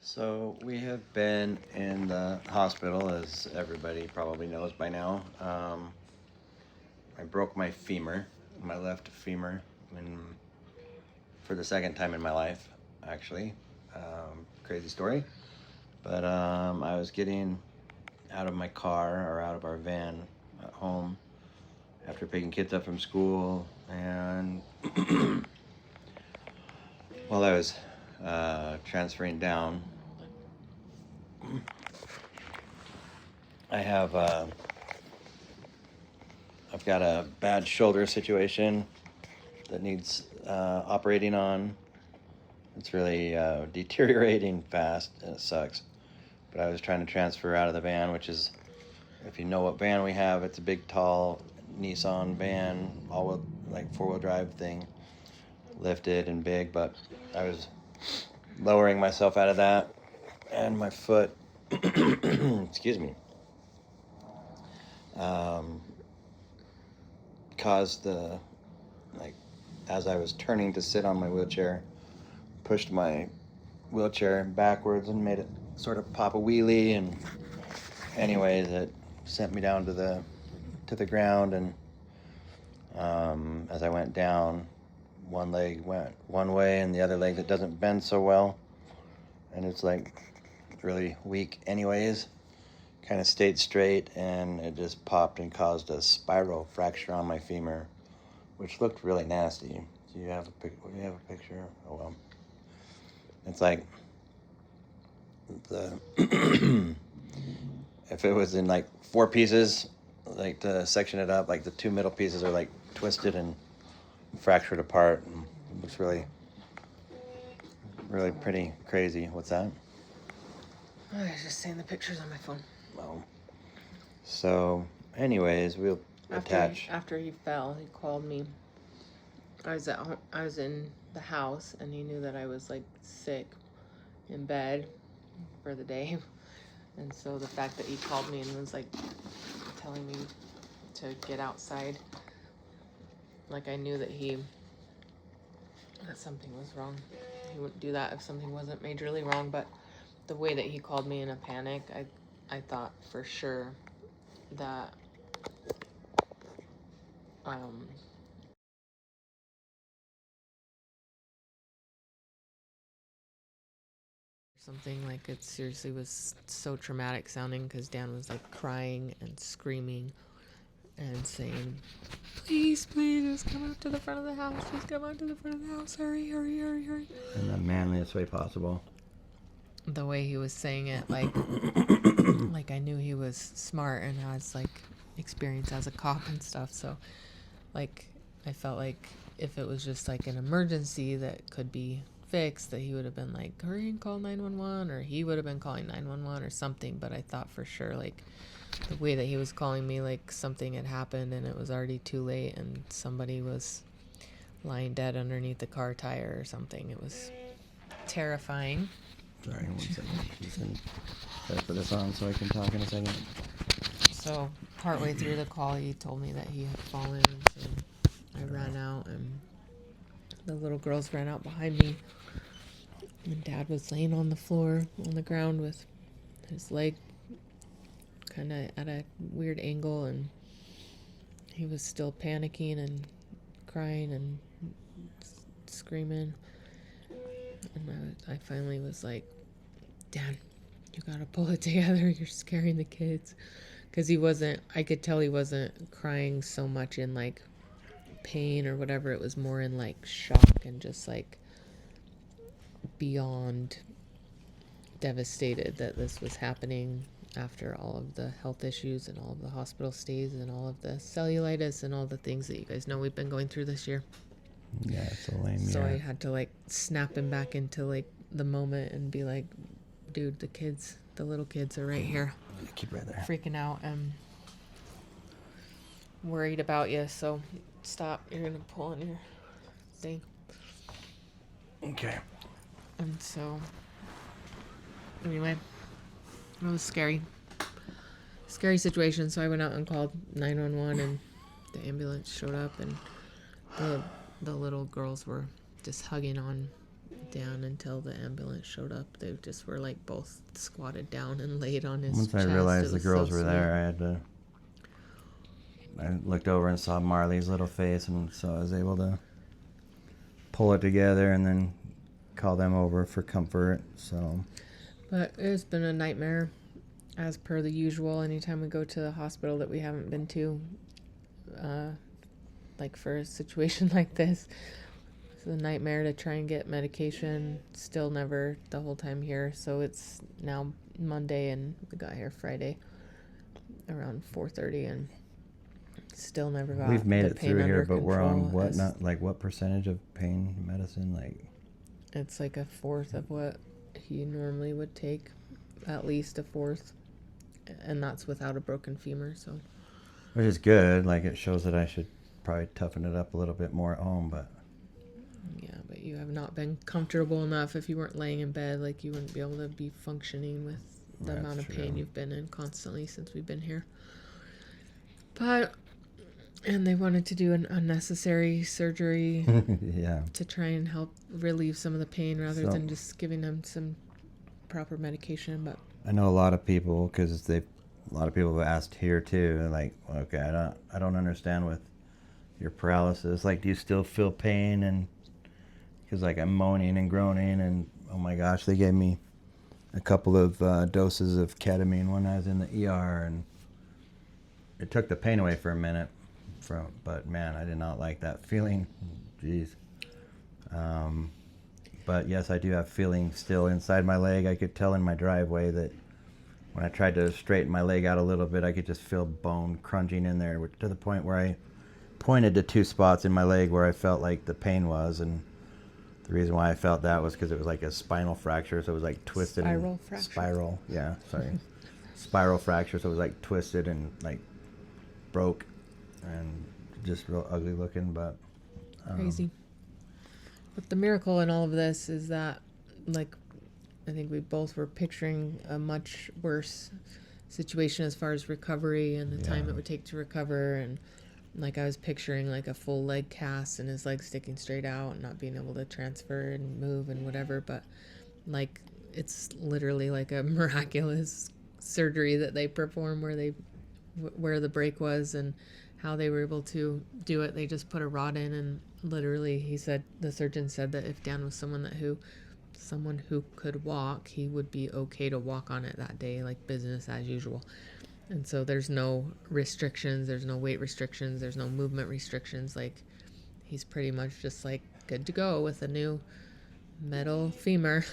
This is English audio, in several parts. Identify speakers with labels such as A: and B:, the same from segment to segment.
A: So we have been in the hospital, as everybody probably knows by now. I broke my femur, my left femur, for the second time in my life, actually. Crazy story. But I was getting out of my car or out of our van at home after picking kids up from school, and while I was transferring down, I have I've got a bad shoulder situation that needs operating on. It's really deteriorating fast, and it sucks. But I was trying to transfer out of the van, which is, if you know what van we have, it's a big, tall Nissan van, like 4-wheel drive thing, lifted and big. But I was lowering myself out of that, and my foot, excuse me, caused as I was turning to sit on my wheelchair, pushed my wheelchair backwards and made it sort of pop a wheelie, and anyways, it sent me down to the ground, and as I went down, one leg went one way and the other leg that doesn't bend so well, and it's like really weak anyways, kind of stayed straight, and it just popped and caused a spiral fracture on my femur, which looked really nasty. Do you have a picture? Oh well. It's like the if it was in like 4 pieces, like to section it up, like the 2 middle pieces are like twisted and fractured apart, and it looks really, really pretty crazy. What's that?
B: I was just seeing the pictures on my phone.
A: Well, so anyways, we'll attach.
B: After he fell, he called me. I was in the house, and he knew that I was like sick in bed for the day, and so the fact that he called me and was like telling me to get outside, like I knew that something was wrong. He wouldn't do that if something wasn't majorly wrong, but the way that he called me in a panic, I thought for sure that something, like it seriously was so traumatic sounding, because Dan was like crying and screaming and saying, please, just come out to the front of the house, hurry,
A: In the manliest way possible.
B: The way he was saying it, like like I knew he was smart and has like experience as a cop and stuff, so like I felt like if it was just like an emergency that could be fixed, that he would have been like, hurry and call 911, or he would have been calling 911 or something. But I thought for sure, like the way that he was calling me, like something had happened and it was already too late and somebody was lying dead underneath the car tire or something. It was terrifying.
A: Sorry, 1 second. Just gotta put this on so I can talk in a second.
B: So partway through the call, he told me that he had fallen, so I ran out, and the little girls ran out behind me, and Dad was laying on the floor on the ground with his leg kind of at a weird angle, and he was still panicking and crying and screaming. And I finally was like, Dad, you gotta pull it together, you're scaring the kids. Because I could tell he wasn't crying so much in like pain or whatever. It was more in like shock and just like beyond devastated that this was happening after all of the health issues and all of the hospital stays and all of the cellulitis and all the things that you guys know we've been going through this year.
A: Yeah, it's a lame year.
B: So I had to like snap him back into like the moment and be like, dude, the little kids are right here.
A: Keep right there.
B: Freaking out and worried about you, so stop. You're gonna pull on your thing.
A: Okay.
B: And so, anyway, it was scary situation. So I went out and called 911, and the ambulance showed up, and the little girls were just hugging on Dan until the ambulance showed up. They just were like both squatted down and laid on his
A: Once
B: chest.
A: I realized the
B: was
A: girls
B: so
A: were
B: sweet.
A: there, I looked over and saw Marley's little face, and so I was able to pull it together and then call them over for comfort. So,
B: but it's been a nightmare, as per the usual. Anytime we go to the hospital that we haven't been to, like for a situation like this, it's a nightmare to try and get medication. Still never the whole time here. So it's now Monday, and we got here Friday around 4:30, and still never got.
A: We've made
B: the
A: it
B: pain
A: through
B: under
A: here, but we're on
B: control.
A: what percentage of pain medicine? Like,
B: It's like a fourth of what he normally would take, at least a fourth, and that's without a broken femur. So,
A: which is good. Like, it shows that I should probably toughen it up a little bit more at home. But
B: yeah, but you have not been comfortable enough. If you weren't laying in bed, like, you wouldn't be able to be functioning with the
A: That's
B: amount of
A: true.
B: pain you've been in constantly since we've been here. But, and they wanted to do an unnecessary surgery
A: yeah,
B: to try and help relieve some of the pain rather
A: So-
B: than just giving him some proper medication. But
A: I know a lot of people, because a lot of people have asked here too. They're like, okay, I don't understand with your paralysis. Like, do you still feel pain? And because like I'm moaning and groaning, and oh my gosh, they gave me a couple of doses of ketamine when I was in the ER, and it took the pain away for a minute. But man, I did not like that feeling. Jeez. But yes, I do have feeling still inside my leg. I could tell in my driveway that when I tried to straighten my leg out a little bit, I could just feel bone crunching in there, to the point where I pointed to two spots in my leg where I felt like the pain was. And the reason why I felt that was because it was like a spinal fracture, so it was like twisted.
B: Spiral fracture.
A: Spiral, yeah, sorry. Spiral fracture, so it was like twisted and like broke and just real ugly looking, but
B: crazy. But the miracle in all of this is that, like, I think we both were picturing a much worse situation as far as recovery and the time
A: Yeah.
B: it would take to recover. And like, I was picturing like a full leg cast and his leg sticking straight out and not being able to transfer and move and whatever. But like, it's literally like a miraculous surgery that they perform where the break was and how they were able to do it. They just put a rod in, and literally the surgeon said that if Dan was someone who could walk, he would be okay to walk on it that day, like business as usual. And so there's no restrictions, there's no weight restrictions, there's no movement restrictions. Like, he's pretty much just like good to go with a new metal femur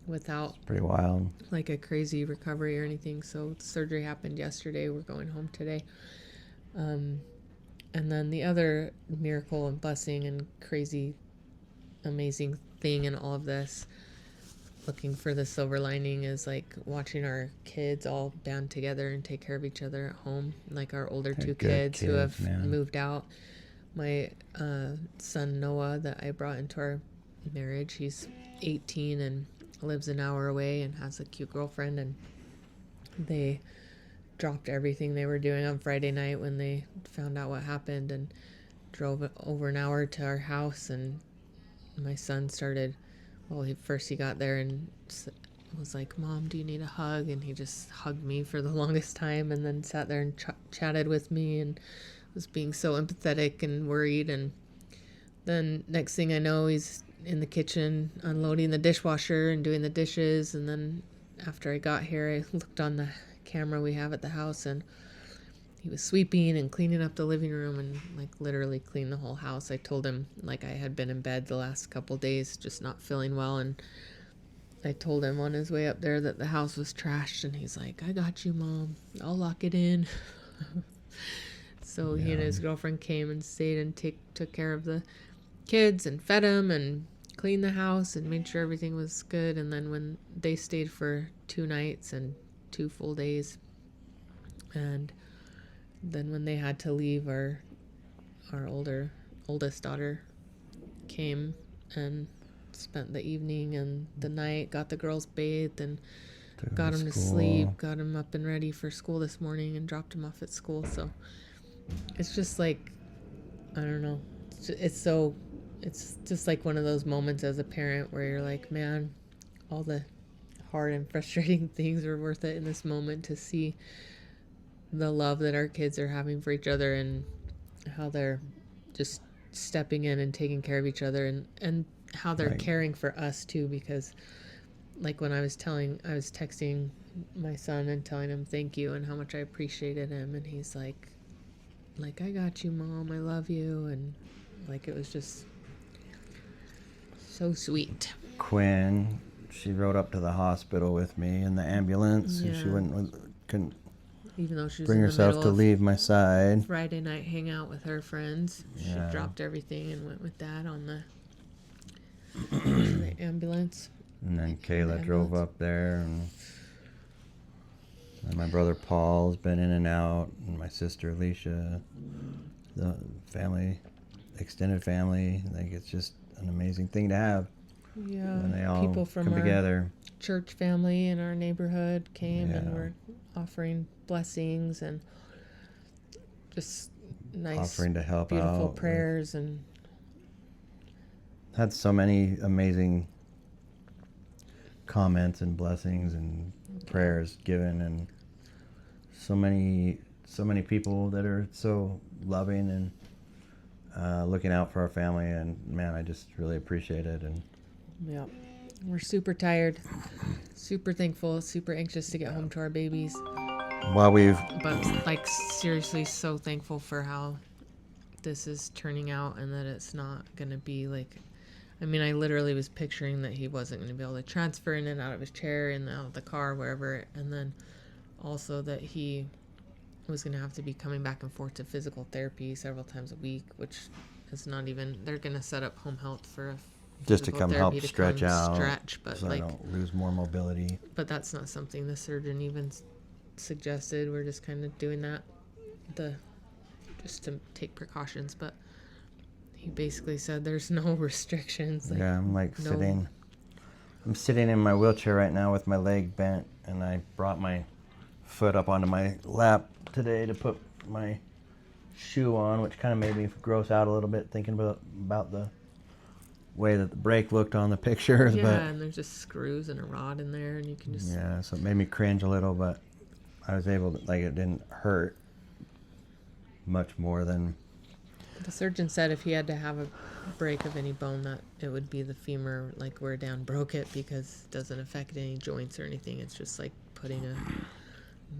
B: without
A: pretty wild.
B: like a crazy recovery or anything. So surgery happened yesterday. We're going home today. And then the other miracle and blessing and crazy, amazing thing in all of this, looking for the silver lining, is like watching our kids all band together and take care of each other at home. Like our older
A: They're
B: two
A: good
B: kids who have
A: kids, man.
B: moved out. My son Noah, that I brought into our marriage, he's 18 and lives an hour away and has a cute girlfriend, and they dropped everything they were doing on Friday night when they found out what happened and drove over an hour to our house. And my son started, first he got there and was like, "Mom, do you need a hug?" And he just hugged me for the longest time, and then sat there and chatted with me and was being so empathetic and worried. And then next thing I know, he's in the kitchen unloading the dishwasher and doing the dishes. And then after I got here, I looked on the camera we have at the house, and he was sweeping and cleaning up the living room and like literally cleaned the whole house. I told him like I had been in bed the last couple days just not feeling well, and I told him on his way up there that the house was trashed, and he's like, "I got you, Mom, I'll lock it in." So he and his girlfriend came and stayed and took care of the kids and fed them and cleaned the house and made sure everything was good. And then when they stayed for 2 nights and 2 full days, and then when they had to leave, our oldest daughter came and spent the evening and the night, got the girls bathed and got them to sleep, got them up and ready for school this morning, and dropped them off at school. So it's just like, I don't know, it's so it's just like one of those moments as a parent where you're like, man, all the hard and frustrating things are worth it in this moment to see the love that our kids are having for each other and how they're just stepping in and taking care of each other, and how they're
A: Right.
B: caring for us too, because like when I was texting my son and telling him thank you and how much I appreciated him, and he's like I got you, Mom, I love you, and like it was just so sweet.
A: Quinn, she rode up to the hospital with me in the ambulance, and she
B: Yeah.
A: couldn't
B: Even though she was
A: bring
B: in the
A: herself
B: middle
A: to
B: of
A: leave my side.
B: Friday night hangout with her friends, she
A: Yeah.
B: dropped everything and went with Dad on the ambulance.
A: And then Kayla drove up there, and my brother Paul's been in and out, and my sister Alicia, the family, extended family. Like, it's just an amazing thing to have
B: Yeah,
A: when they all
B: people from
A: come
B: our
A: together.
B: church family in our neighborhood came and
A: Yeah.
B: were offering blessings and just nice,
A: Offering to help
B: beautiful
A: out.
B: prayers, and
A: Had so many amazing comments and blessings and prayers given, and so many people that are so loving and looking out for our family. And man, I just really appreciate it. And
B: yeah, we're super tired, super thankful, super anxious to get home to our babies,
A: while we've
B: but like seriously so thankful for how this is turning out, and that it's not gonna be like, I mean, I literally was picturing that he wasn't going to be able to transfer in and out of his chair and out of the car, wherever. And then also that he was going to have to be coming back and forth to physical therapy several times a week, which is not even, they're going to set up home health for a
A: just to
B: physical
A: come
B: therapy
A: help stretch out,
B: stretch, but
A: so
B: like,
A: I don't lose more mobility.
B: but that's not something the surgeon even suggested. We're just kind of doing that just to take precautions, but he basically said there's no restrictions. Like,
A: Yeah, I'm like
B: no.
A: I'm sitting in my wheelchair right now with my leg bent, and I brought my foot up onto my lap today to put my shoe on, which kind of made me gross out a little bit thinking about the way that the brake looked on the pictures.
B: Yeah,
A: But
B: and there's just screws and a rod in there, and you can just...
A: yeah, so it made me cringe a little, but I was able to, like, it didn't hurt much more than...
B: The surgeon said if he had to have a break of any bone, that it would be the femur, like where Dan broke it, because it doesn't affect any joints or anything. It's just like putting a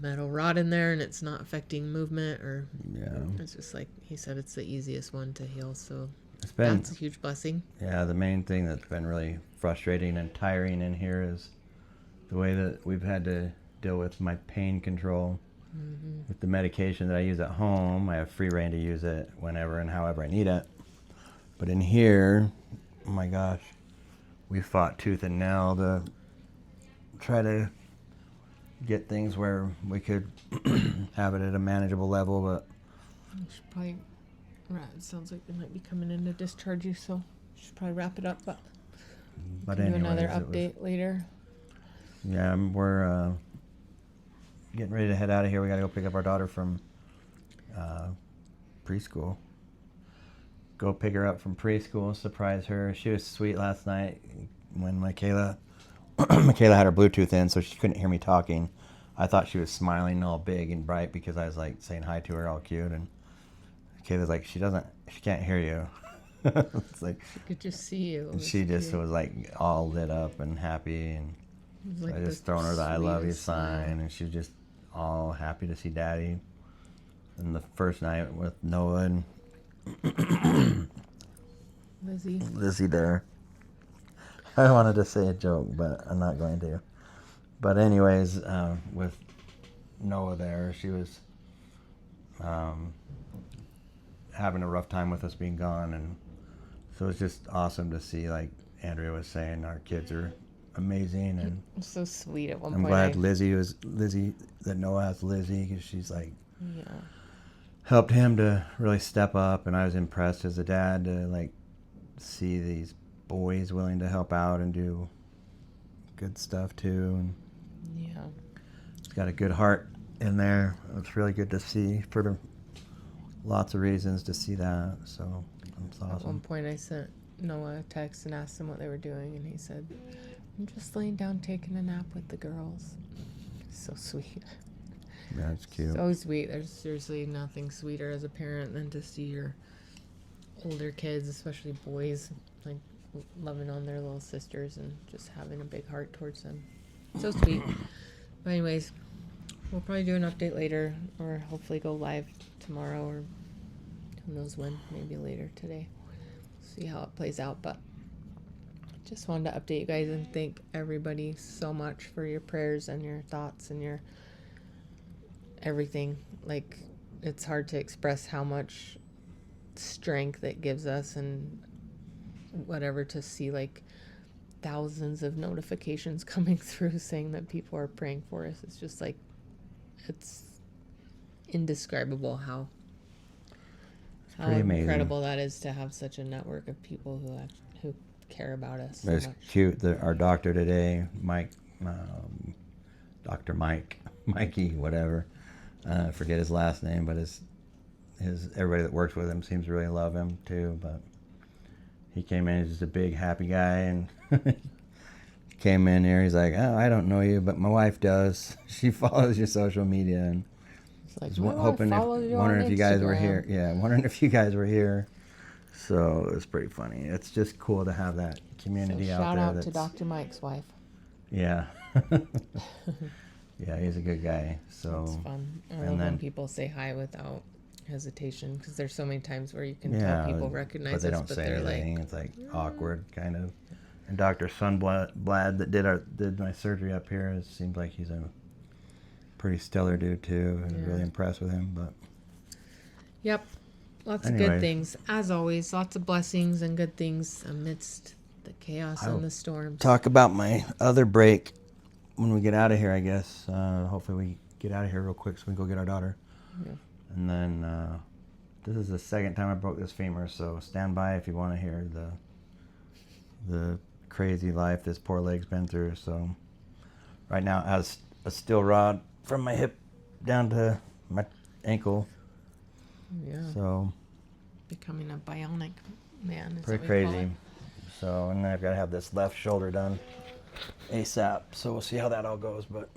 B: metal rod in there, and it's not affecting movement, or
A: Yeah.
B: it's just like, he said it's the easiest one to heal, so
A: It's been...
B: that's a huge blessing.
A: Yeah, the main thing that's been really frustrating and tiring in here is the way that we've had to deal with my pain control.
B: Mm-hmm.
A: With the medication that I use at home, I have free reign to use it whenever and however I need it. But in here, oh my gosh, we fought tooth and nail to try to get things where we could have it at a manageable level. But
B: You should probably... Right, it sounds like they might be coming in to discharge you, so you should probably wrap it up, but do
A: anyways,
B: another
A: it was...
B: update later.
A: Yeah, we're getting ready to head out of here. We got to go pick up our daughter from preschool. Go pick her up from preschool, surprise her. She was sweet last night when Michaela had her Bluetooth in, so she couldn't hear me talking. I thought she was smiling all big and bright because I was like saying hi to her all cute, and Michaela's like, she can't hear you. It's like,
B: She could just see you.
A: she just was like all lit up and happy, and so
B: Like
A: I
B: the
A: just thrown her the I love you
B: sweetest smile.
A: sign, and she was just all happy to see Daddy. And the first night with Noah and Lizzie there. I wanted to say a joke, but I'm not going to. But anyways, with Noah there, she was having a rough time with us being gone, and so it's just awesome to see, like Andrea was saying, our kids are amazing, and
B: It was so sweet at one
A: I'm
B: point.
A: glad that Noah has Lizzie, because she's like
B: Yeah.
A: helped him to really step up, and I was impressed as a dad to like see these boys willing to help out and do good stuff too. And
B: Yeah.
A: he's got a good heart in there. It's really good to see for lots of reasons to see that. So it's
B: At one
A: awesome.
B: point I sent Noah a text and asked him what they were doing, and he said, "I'm just laying down taking a nap with the girls." So sweet.
A: That's cute.
B: So sweet. There's seriously nothing sweeter as a parent than to see your older kids, especially boys, like loving on their little sisters and just having a big heart towards them. So sweet. But anyways, we'll probably do an update later, or hopefully go live tomorrow, or who knows when, maybe later today. See how it plays out. But just wanted to update you guys and thank everybody so much for your prayers and your thoughts and your everything. Like, it's hard to express how much strength it gives us and whatever to see like thousands of notifications coming through saying that people are praying for us. It's just like, it's indescribable how incredible that is to have such a network of people who care about us so
A: That's
B: much.
A: cute. Our doctor today, Mike, Dr. Mikey, whatever. I forget his last name, but his everybody that works with him seems to really love him too. But he came in, he's just a big happy guy, and came in here. He's like, "Oh, I don't know you, but my wife does. She follows your social media, and
B: It's like,
A: wondering if you guys were here. Yeah, wondering if you guys were here." So it was pretty funny. It's just cool to have that community out there.
B: Shout out to Dr. Mike's wife.
A: Yeah. Yeah, he's a good guy. So
B: It's fun. I love when people say hi without hesitation, because there's so many times where you can tell people recognize
A: but they
B: us,
A: don't
B: but
A: say
B: they're
A: anything.
B: like,
A: It's like awkward, kind of. And Dr. Sunblad that did my surgery up here, it seems like he's a pretty stellar dude too. I'm really impressed with him. But
B: yep, lots of good things as always. Lots of blessings and good things amidst the chaos and the storms.
A: Talk about my other break when we get out of here, I guess. Hopefully we get out of here real quick so we can go get our daughter.
B: Yeah.
A: And then this is the second time I broke this femur, so stand by if you want to hear the crazy life this poor leg's been through. So right now it has a steel rod from my hip down to my ankle.
B: Yeah.
A: So
B: Becoming a bionic man is
A: pretty
B: what we call
A: crazy.
B: it.
A: So, and then I've got to have this left shoulder done ASAP. So we'll see how that all goes. But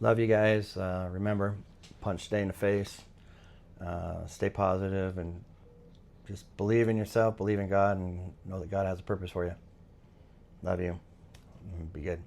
A: love you guys. Remember, punch stay in the face. Stay positive and just believe in yourself, believe in God, and know that God has a purpose for you. Love you. Be good.